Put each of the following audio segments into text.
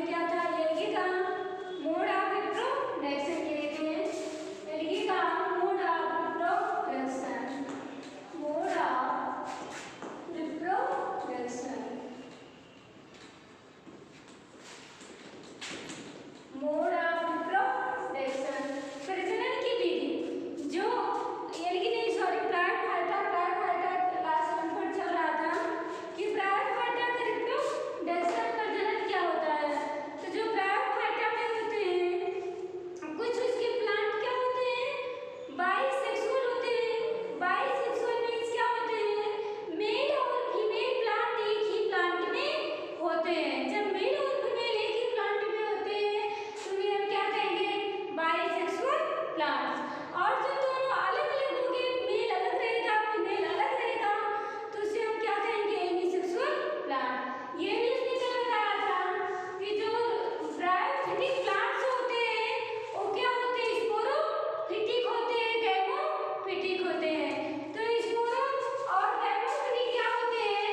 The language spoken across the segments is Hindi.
में क्या था, एल्गी का मोड ऑफ रिप्रोडक्शन ये लेते हैं। एल्गी का mode of reproduction, mode of reproduction, mode of reproduction, प्रजनन की विधि। जो एल्गी नहीं सॉरी ब्रायोफाइटा क्लास 1 पर चल रहा था कि ब्रायोफाइटा का रिप्रोडक्शन प्रजनन क्या होता है। तो जो ब्रायोफाइटा में होते हैं कुछ उसके प्लांट क्या होते हैं, बाइसेक्सुअल होते हैं। बाइसेक्सुअल मीन्स क्या होते हैं, मेल और फीमेल प्लांट एक ही प्लांट में होते हैं। जब मेल और फीमेल एक ही प्लांट में होते हैं तो उन्हें हम क्या कहेंगे, बाइसेक्सुअल प्लांट्स। और जो दोनों अलग अलग होंगे, मेल अलग रहेगा फीमेल अलग रहेगा, तो उसे हम क्या कहेंगे, यूनिसेक्सुअल प्लांट। ये भी उसने कल बताया था कि जो ब्रायोफिटिक प्लांट्स होते हैं वो क्या होते हैं, स्पोरोफिटिक होते हैं, गैमोफिटिक होते हैं। तो स्पोरो और गैमोफिटिक क्या होते हैं,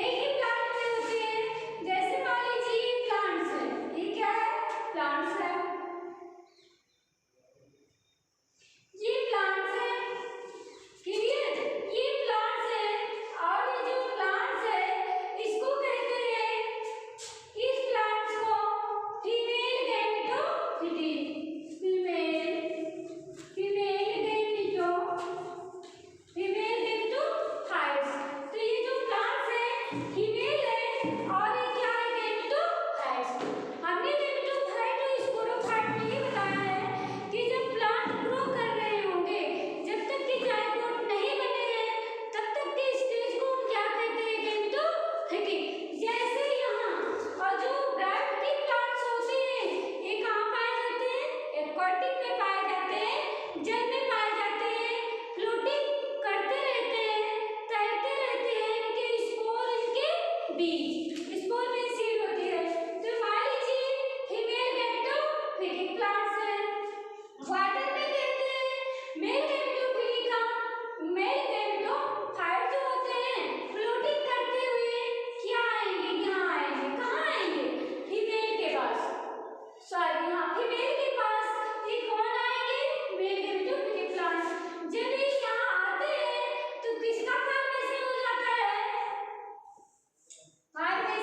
एक ही प्लांट में होते हैं। जैसे मान लीजिए ये प्लांट्स है, ये क्या है, प्लांट्स है, ये प्लांट्स है, क्लियर, ये प्लांट्स है। और ये जो प्लांट्स है इसको कहते हैं, इस प्लांट्स को फीमेल गैमेटोफिटिक, फीमेल गैमेटोफाइट्स। तो ये जो प्लांट्स है फीमेल है और ये क्या है, गैमेटोफाइट्स। हमने गैमेटोफाइट और स्पोरोफाइट में ये बताया है कि जब प्लांट ग्रो कर रहे होंगे, जब तक कि जाइगोट नहीं बने हैं तब तक के स्टेज को हम क्या कहते हैं, गैमेटोफिटिक। जैसे यहाँ और जो ब्रायोफिटिक प्लांट्स होते हैं ये कहाँ पाए जाते हैं, एक्वाटिक में पाए जाते हैं, जल में पाए जाते हैं, फ्लोटिंग करते रहते हैं, तैरते रहते हैं। इनके स्पोर, इनके बीज, स्पोर में सीड होती है। तो मान लीजिए फीमेल गैमेटोफिटिक प्लांट्स है, वाटर में कहते हैं मेल गैमेटोफिटिक का, मेल गैमेटोफाइट जो होते हैं फ्लोटिंग करते हुए क्या आएंगे, यहाँ आएंगे, कहाँ आएंगे, फीमेल के पास, सॉरी हाँ फीमेल के पास। ये कौन आएंगे, मेल गैमेटोफिटिक प्लांट्स। जब ये यहाँ आते हैं तो किसका फॉर्मेशन हो जाता है, फॉर्मेशन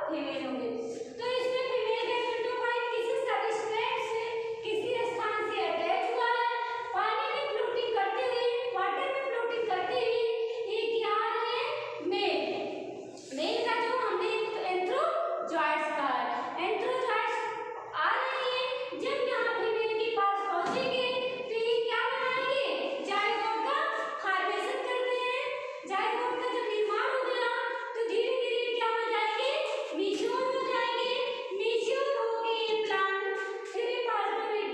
फीमेल होंगे। तो इसमें फीमेल गैमेटोफाइट किसी सबस्ट्रेट से किसी स्थान से अटैच हुआ है, पानी में फ्लोटिंग करते हुए, वाटर में फ्लोटिंग करते हुए ये क्या है, मेल का जो हमने एंथ्रोजॉइड्स कहा है, एंथ्रोजॉइड्स आ रहे हैं। जब यहाँ फीमेल के पास पहुंचेंगे तो ये क्या बनाएंगे, जायगोट का फॉर्मेशन करते हैं। जायगोट का जब निर्माण हो गया तो धीरे धीरे क्या हो जाएंगे, मैच्योर हो जाएंगे। मैच्योर होके ये प्लांट 3 पार्टों में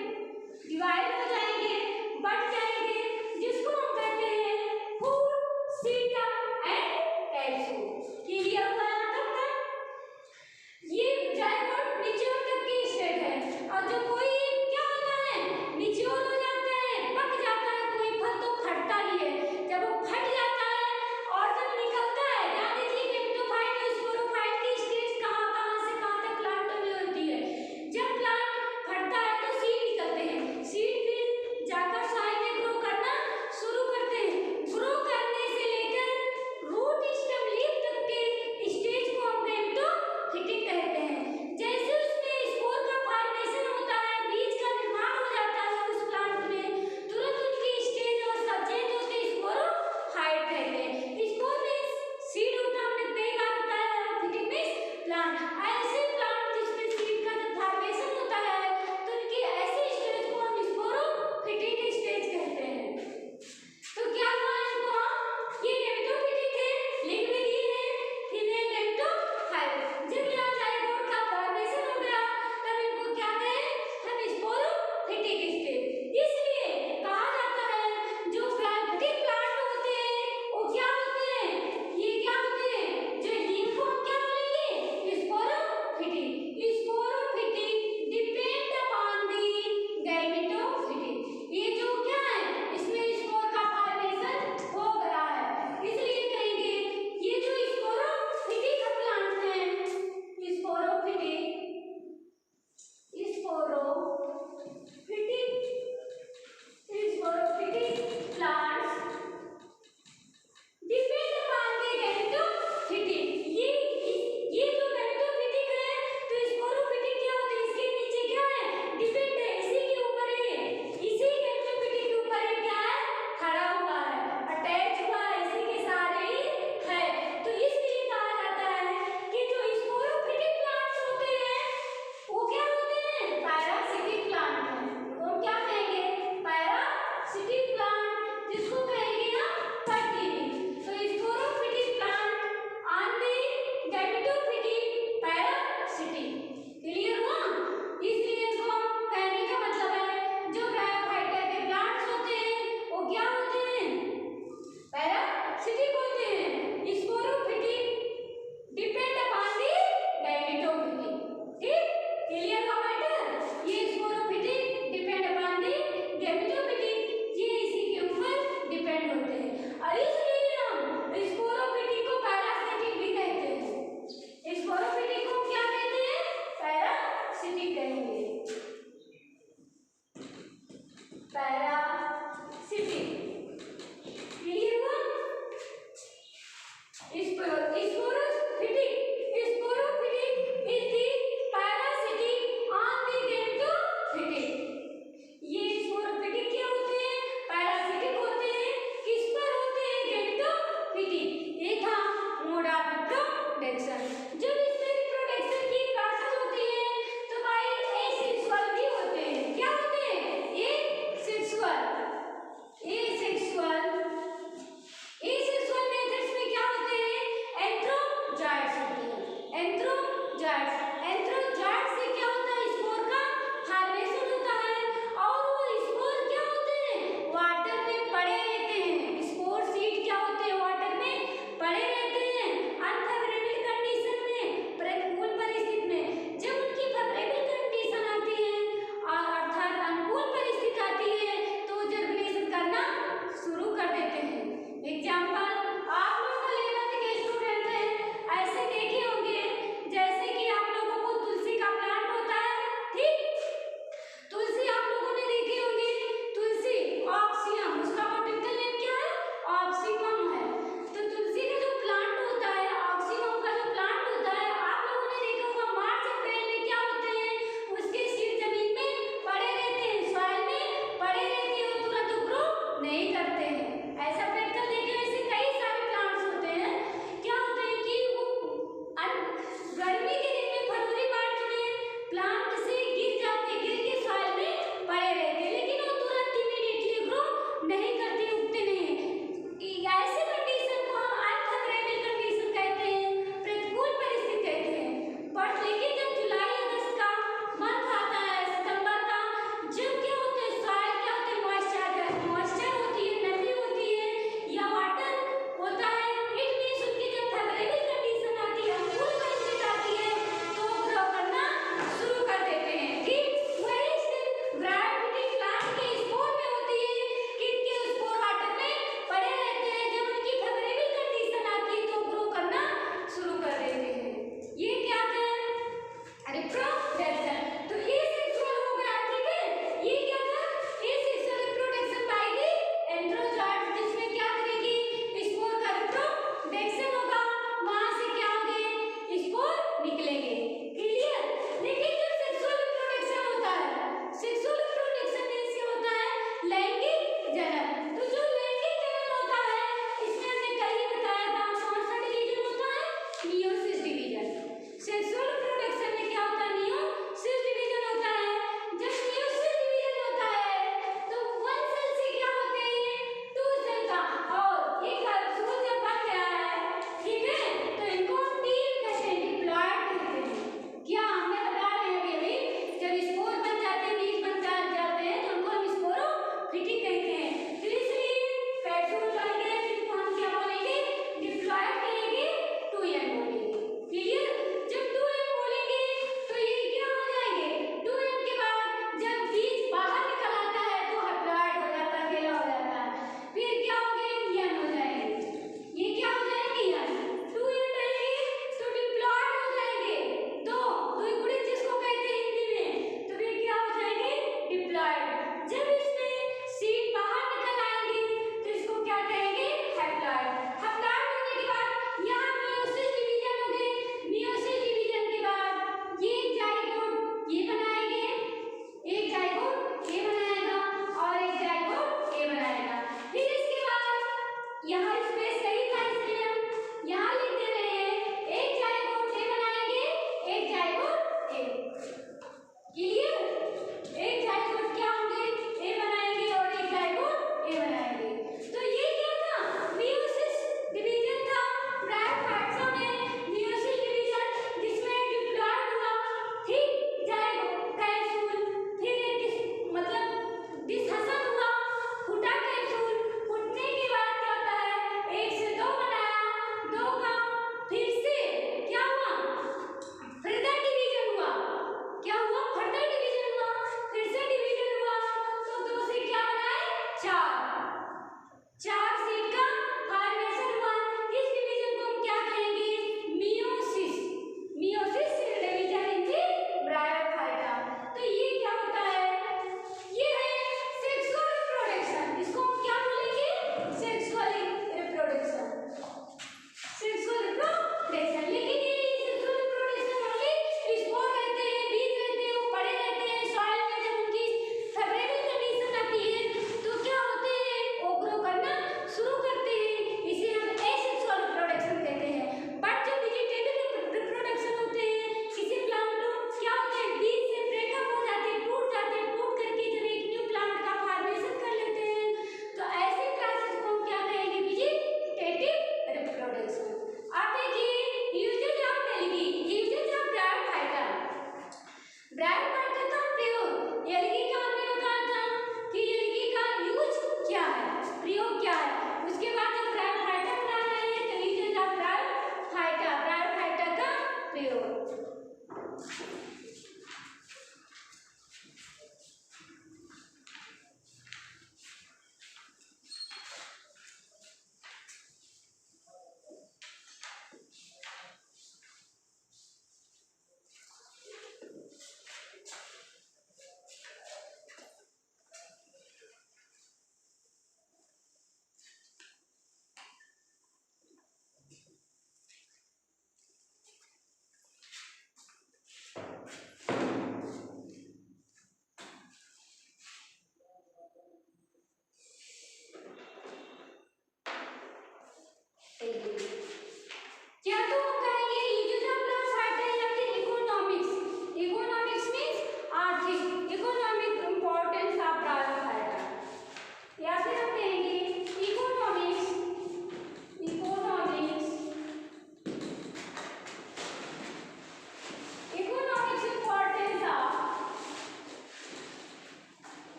डिवाइड हो जाएंगे, बढ़ जाएंगे, जिसको हम कहते हैं फूल, सीटा एंड कैप्सूल। क्लियर हुआ यहाँ तक का? ये जायगोट मैच्योर तक की स्टेट है। और जो कोई क्या होता है, मैच्योर हो जाता है, पक जाता है कोई फल तो फटता ही है। जब वो फट जाता है और जब निकलता है, ध्यान दीजिए गैमेटोफाइट और स्पोरोफाइट की स्टेज कहाँ से कहाँ तक प्लांट में होती है। जब प्लांट फटता है तो सीड निकलते हैं, सीड फिर जाकर सॉइल में ग्रो करना शुरू करते हैं। ग्रो करने से लेकर रूट स्टेम लीफ तक के स्टेज को हम गैमेटोफिटिक कहते हैं। जैसे उसमें स्पोर का फॉर्मेशन होता है, बीज का निर्माण हो जाता है उस प्लांट में, तुरंत उनकी स्टेज और सब चेंज होते स्पोरोफाइट कहते हैं। स्पोर में सीड होता, हमने कई बार बताया है, फिटिक मीन्स प्लांट। ऐसे प्लांट जिसमें सीड का जब फॉर्मेशन होता है तो उनकी ऐसी स्टेज को हम स्पोरोफिटिक स्टेज कहते हैं। तो क्या हुआ इनको, ये गैमेटोफिटिक है, लिंक में दिए हैं फीमेल गैमेटोफाइट। जब यहाँ जायगोट का फॉर्मेशन हो गया तब इनको क्या कहें हम, स्पोरोफिटिक स्टेज। इसलिए कहा जाता है जो फैक्टिक प्लांट होते हैं वो क्या होते हैं, ये क्या होते हैं, जो इनको हम क्या बोलेंगे, स्पोरोफिटिक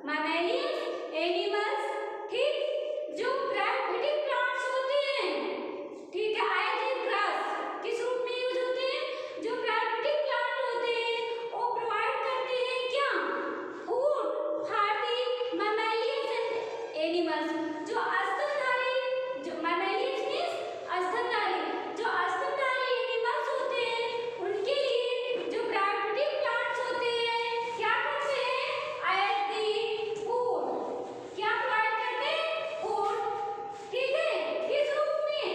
मैमेलियंस एनिमल्स, ठीक, जो ब्रैक्टेटिक प्लांट्स होते हैं, ठीक है, एज ए ग्रास किस रूप में यूज होते हैं, जो ब्रैक्टेटिक प्लांट होते हैं वो प्रोवाइड करते हैं क्या, food for the mammalians and animals. जो स्तनधारी, जो मैमेलियंस मींस स्तनधारी, जो स्तनधारी एनिमल्स होते हैं उनके लिए जो ब्रैक्टेटिक प्लांट्स होते हैं क्या करते हैं, एज द फूड, क्या प्रोवाइड करते हैं, फूड, ठीक है, किस रूप में,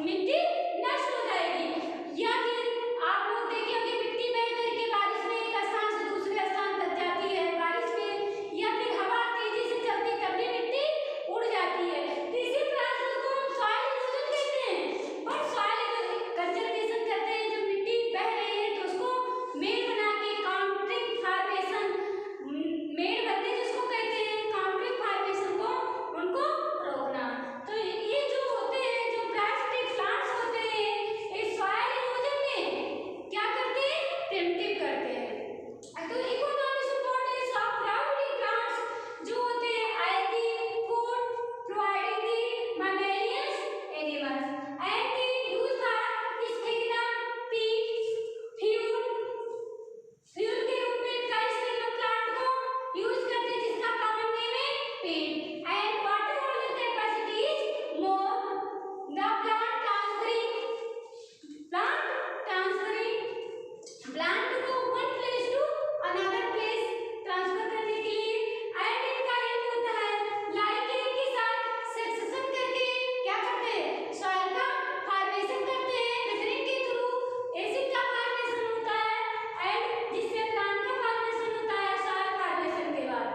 मिट्टी नष्ट हो जाएगी। या फिर आप लोग देखे होंगे मिट्टी बह करके बारिश में एक स्थान से दूसरे स्थान तक जाती है बारिश में, या फिर हवा तेजी से चलती तब भी मिट्टी उड़ जाती है। तो इसी प्रोसेस को हम सॉइल इरोजन कहते हैं। और सॉइल कंजर्वेशन कहते हैं जब मिट्टी बह रही है तो उसको मेड़ बना के काउंटरिंग फार्मेशन, मेड़ बनते जिसको कहते हैं काउंटरिंग फार्मेशन को उनको रोकना। तो ये जो होते हैं जो प्लास्टिक प्लांट्स होते हैं इस सॉइल इरोजन में क्या करते हैं, प्रिवेंटिव करते हैं। तो economic importance of priority plants जो होते हैं algae food providing the mammalians animals and the use are स्टिग्नम peat fuel के रूप में इनका स्टिग्नम प्लांट को यूज करते हैं जिसका कॉमन नेम है peat and water holding capacity is more। The plant को one place to another place transfer करने के लिए एंड इनका हेल्प होता है लाइकेन के साथ सक्सेशन करके क्या करते हैं, सॉइल का फॉर्मेशन करते हैं। वेदरिंग के थ्रू एसिड का फॉर्मेशन होता है एंड जिससे प्लांट का फॉर्मेशन होता है सॉइल फॉर्मेशन के बाद।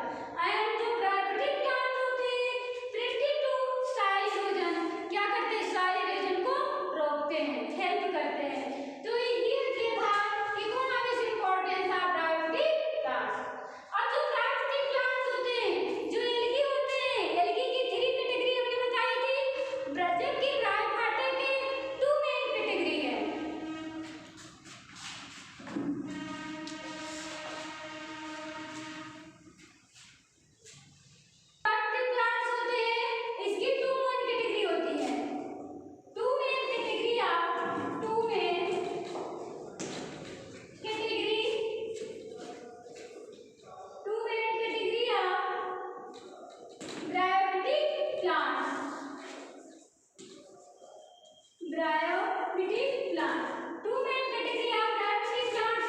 एंड जो प्रायोरिटी प्लांट होते हैं प्रिवेंटिव टू सॉइल इरोजन क्या करते हैं, सॉइल इरोजन को रोकते हैं, हेल्प करते हैं। तो ये था economic importance of priority plants. अब जो प्रायोरिटी प्लांट्स होते हैं जो एल्गी होते हैं, एल्गी की 3 कैटेगरी हमने बताई थी, जबकि ब्रायोफाइटा के 2 मेन कैटेगरी है। प्रायोरिटी प्लांट्स होते हैं इसकी 2 मेन कैटेगरी होती है, 2 main category of 2 main category 2 main category of bryophytic plants. Bryophytic plants 2 main category of bryophytic plants